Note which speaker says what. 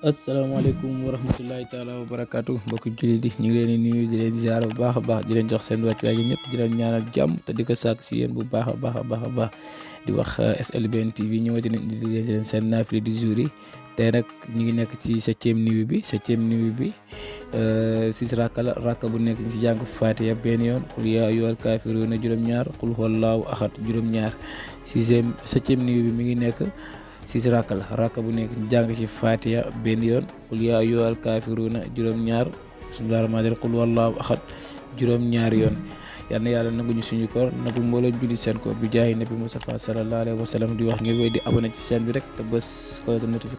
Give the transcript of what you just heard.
Speaker 1: asalaamaaleykum wa rahmatullahi taala wa barakaatu mbokki jullit yi ñu ngi leen di nuyu di leen ziar bu baax a baax di leen jox seen wàccuwaay yi ñëpp di leen ñaanal jàmm te di ko sàkk si yéen bu baax a baax di wax SLBN TV ñëwati nañ di leen seen naafile du jour yi tey nag ñu ngi nekk ci septième nuit bi 6 rakka bu nekk ci jàng Fatiha benn yoon xul yaa ayyuhal kaafiruuna juróom-ñaar xul huwallaahu ahad juróom-ñaar septième nuit bi mi ngi nekk 6 rakka bu nekk ñu jàng ci Fatiha benn yoon xul yaa ayyuhal kaafiruuna juróom-ñaar bismillaahi rahmaani rahiim xul huwallaahu ahad juróom-ñaari yoon yal na yàlla nanguñu suñu koor nagul mbooloo julli seen koor bi jaayi nabi Mustafa sallallahu alayhi wa sallam di wax ngir wéy di abonné ci chaîne bi rek te bës ko notification